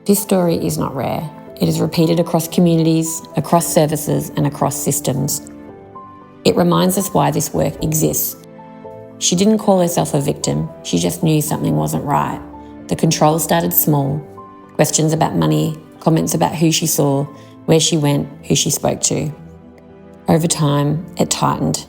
This story is not rare. It is repeated across communities, across services, and across systems. It reminds us why this work exists. She didn't call herself a victim, she just knew something wasn't right. The control started small. Questions about money, comments about who she saw, where she went, who she spoke to. Over time, it tightened.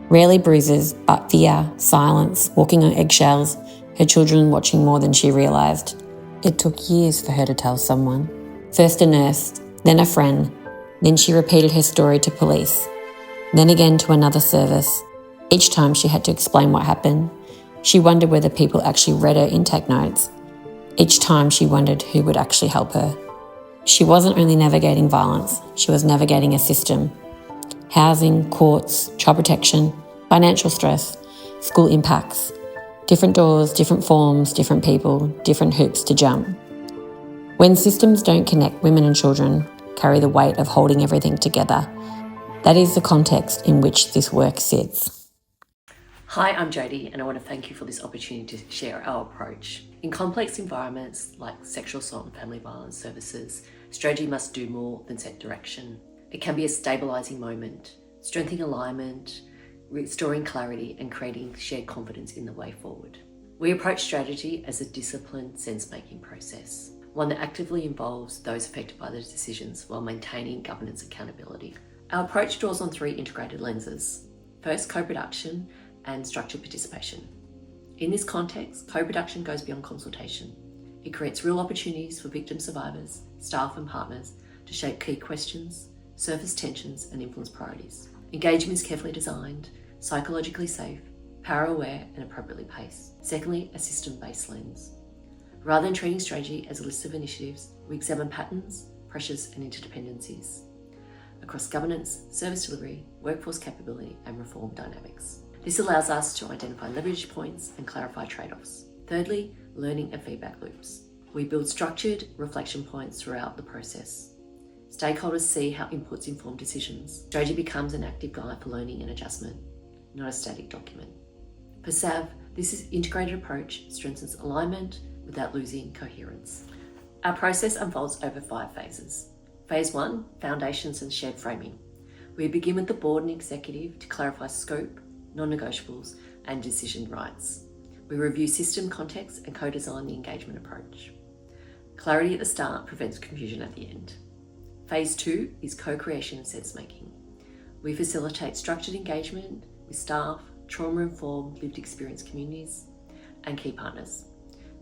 Rarely bruises, but fear, silence, walking on eggshells, her children watching more than she realised. It took years for her to tell someone. First a nurse, then a friend, then she repeated her story to police, then again to another service. Each time she had to explain what happened. She wondered whether people actually read her intake notes. Each time she wondered who would actually help her. She wasn't only navigating violence, she was navigating a system. Housing, courts, child protection, financial stress, school impacts. Different doors, different forms, different people, different hoops to jump. When systems don't connect, women and children carry the weight of holding everything together. That is the context in which this work sits. Hi, I'm Jodie, and I want to thank you for this opportunity to share our approach. In complex environments like sexual assault and family violence services, strategy must do more than set direction. It can be a stabilising moment, strengthening alignment, restoring clarity, and creating shared confidence in the way forward. We approach strategy as a disciplined sense-making process, one that actively involves those affected by the decisions while maintaining governance accountability. Our approach draws on three integrated lenses. First, co-production and structured participation. In this context, co-production goes beyond consultation. It creates real opportunities for victim survivors, staff and partners to shape key questions, surface tensions and influence priorities. Engagement is carefully designed, psychologically safe, power-aware and appropriately paced. Secondly, a system-based lens. Rather than treating strategy as a list of initiatives, we examine patterns, pressures and interdependencies across governance, service delivery, workforce capability and reform dynamics. This allows us to identify leverage points and clarify trade-offs. Thirdly, learning and feedback loops. We build structured reflection points throughout the process. Stakeholders see how inputs inform decisions. Strategy becomes an active guide for learning and adjustment, not a static document. For SAFV, this integrated approach strengthens alignment without losing coherence. Our process unfolds over 5 phases. Phase 1, foundations and shared framing. We begin with the board and executive to clarify scope, non-negotiables and decision rights. We review system context and co-design the engagement approach. Clarity at the start prevents confusion at the end. Phase 2 is co-creation and sense-making. We facilitate structured engagement with staff, trauma-informed lived experience communities and key partners.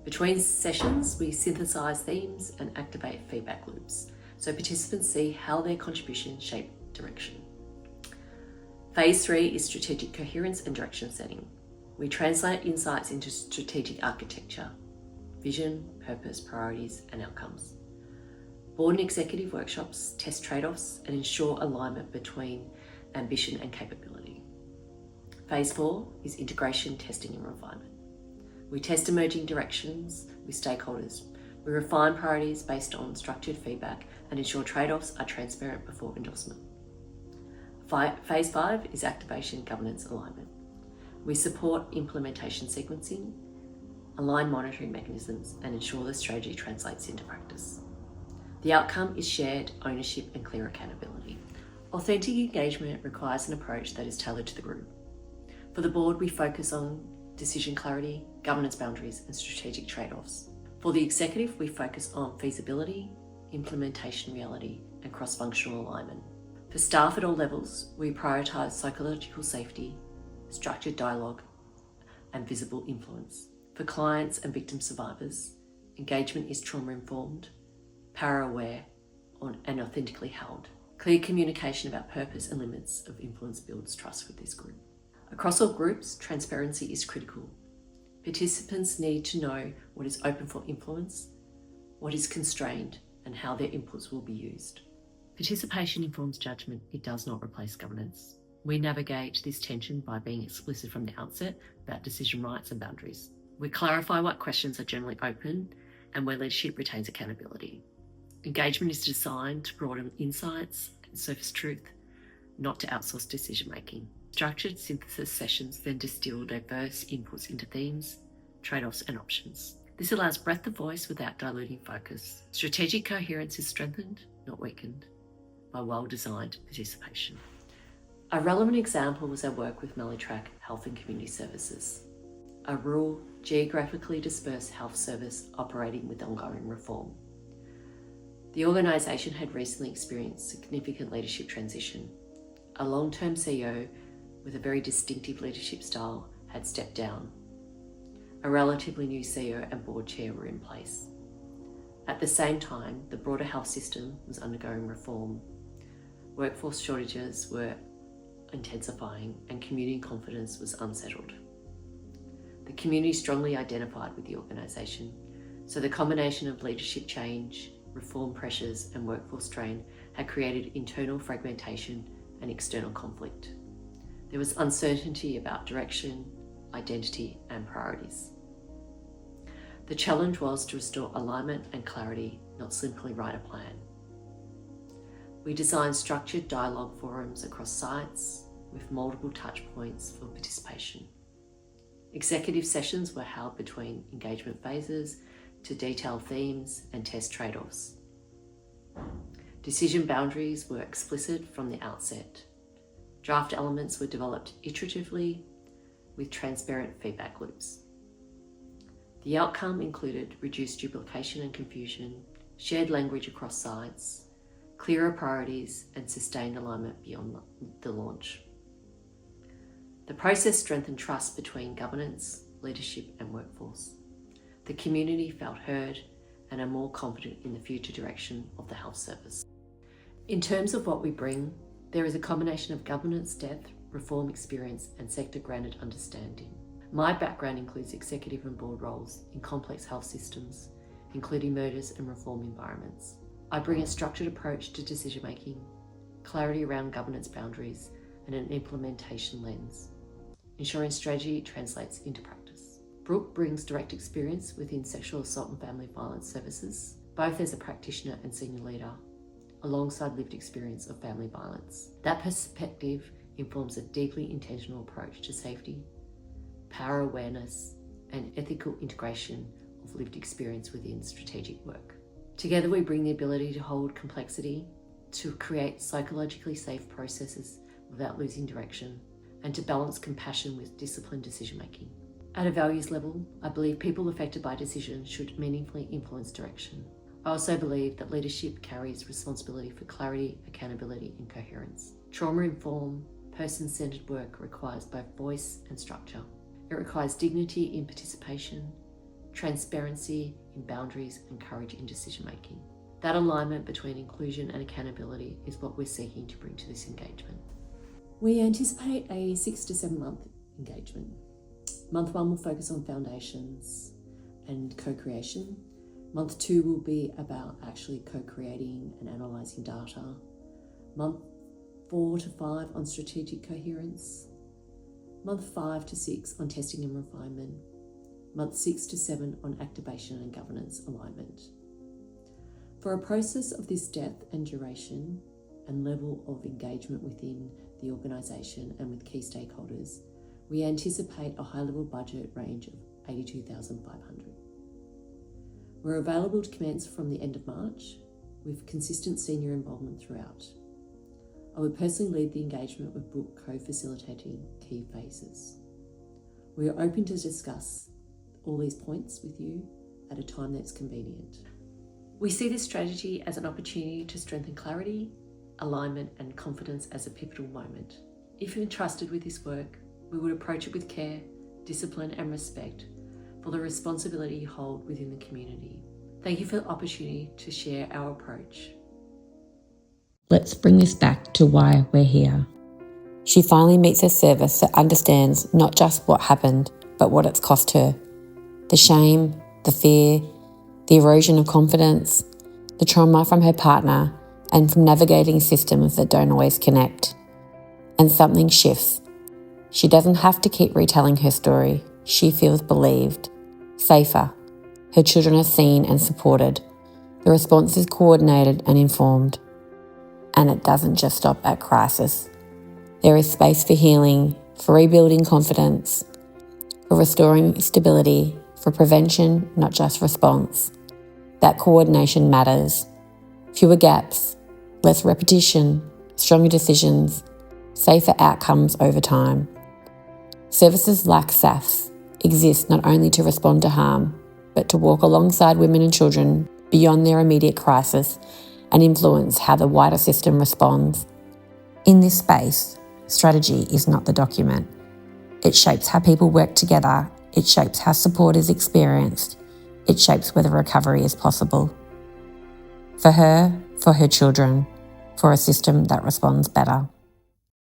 Between sessions, we synthesize themes and activate feedback loops so participants see how their contributions shape direction. Phase 3 is strategic coherence and direction setting. We translate insights into strategic architecture, vision, purpose, priorities, and outcomes. Board and executive workshops test trade-offs and ensure alignment between ambition and capability. Phase 4 is integration, testing, and refinement. We test emerging directions with stakeholders. We refine priorities based on structured feedback and ensure trade-offs are transparent before endorsement. Phase 5 is activation, governance, alignment. We support implementation sequencing, align monitoring mechanisms, and ensure the strategy translates into practice. The outcome is shared ownership and clear accountability. Authentic engagement requires an approach that is tailored to the group. For the board, we focus on decision clarity, governance boundaries, and strategic trade-offs. For the executive, we focus on feasibility, implementation reality, and cross-functional alignment. For staff at all levels, we prioritise psychological safety, structured dialogue, and visible influence. For clients and victim survivors, engagement is trauma-informed, power-aware, and authentically held. Clear communication about purpose and limits of influence builds trust with this group. Across all groups, transparency is critical. Participants need to know what is open for influence, what is constrained, and how their inputs will be used. Participation informs judgment, it does not replace governance. We navigate this tension by being explicit from the outset about decision rights and boundaries. We clarify what questions are generally open and where leadership retains accountability. Engagement is designed to broaden insights and surface truth, not to outsource decision-making. Structured synthesis sessions then distill diverse inputs into themes, trade-offs and options. This allows breadth of voice without diluting focus. Strategic coherence is strengthened, not weakened, by well-designed participation. A relevant example was our work with Mellitrack Health and Community Services, a rural, geographically dispersed health service operating with ongoing reform. The organisation had recently experienced significant leadership transition. A long-term CEO with a very distinctive leadership style had stepped down. A relatively new CEO and board chair were in place. At the same time, the broader health system was undergoing reform. Workforce shortages were intensifying and community confidence was unsettled. The community strongly identified with the organisation, so the combination of leadership change, reform pressures and workforce strain had created internal fragmentation and external conflict. There was uncertainty about direction, identity and priorities. The challenge was to restore alignment and clarity, not simply write a plan. We designed structured dialogue forums across sites with multiple touch points for participation. Executive sessions were held between engagement phases to detail themes and test trade-offs. Decision boundaries were explicit from the outset. Draft elements were developed iteratively with transparent feedback loops. The outcome included reduced duplication and confusion, shared language across sites, clearer priorities, and sustained alignment beyond the launch. The process strengthened trust between governance, leadership, and workforce. The community felt heard and are more confident in the future direction of the health service. In terms of what we bring, there is a combination of governance depth, reform experience, and sector-grounded understanding. My background includes executive and board roles in complex health systems, including mergers and reform environments. I bring a structured approach to decision-making, clarity around governance boundaries, and an implementation lens, ensuring strategy translates into practice. Brooke brings direct experience within sexual assault and family violence services, both as a practitioner and senior leader, alongside lived experience of family violence. That perspective informs a deeply intentional approach to safety, power awareness, and ethical integration of lived experience within strategic work. Together we bring the ability to hold complexity, to create psychologically safe processes without losing direction, and to balance compassion with disciplined decision-making. At a values level, I believe people affected by decisions should meaningfully influence direction. I also believe that leadership carries responsibility for clarity, accountability, and coherence. Trauma-informed, person-centered work requires both voice and structure. It requires dignity in participation, transparency in boundaries, and courage in decision-making. That alignment between inclusion and accountability is what we're seeking to bring to this engagement. We anticipate a 6 to 7 month engagement. Month 1 will focus on foundations and co-creation. Month 2 will be about actually co-creating and analysing data. Month 4 to 5 on strategic coherence. Month 5 to 6 on testing and refinement. Month 6 to 7 on activation and governance alignment. For a process of this depth and duration and level of engagement within the organisation and with key stakeholders, we anticipate a high-level budget range of $82,500. We're available to commence from the end of March with consistent senior involvement throughout. I would personally lead the engagement with Brooke co-facilitating key phases. We are open to discuss all these points with you at a time that's convenient. We see this strategy as an opportunity to strengthen clarity, alignment, and confidence as a pivotal moment. If you're entrusted with this work, we would approach it with care, discipline, and respect for the responsibility you hold within the community. Thank you for the opportunity to share our approach. Let's bring this back to why we're here. She finally meets a service that understands not just what happened, but what it's cost her. The shame, the fear, the erosion of confidence, the trauma from her partner, and from navigating systems that don't always connect. And something shifts. She doesn't have to keep retelling her story. She feels believed, safer. Her children are seen and supported. The response is coordinated and informed. And it doesn't just stop at crisis. There is space for healing, for rebuilding confidence, for restoring stability, for prevention, not just response. That coordination matters. Fewer gaps, less repetition, stronger decisions, safer outcomes over time. Services like SAFV exist not only to respond to harm, but to walk alongside women and children beyond their immediate crisis and influence how the wider system responds. In this space, strategy is not the document. It shapes how people work together, it shapes how support is experienced, it shapes whether recovery is possible. For her children, for a system that responds better.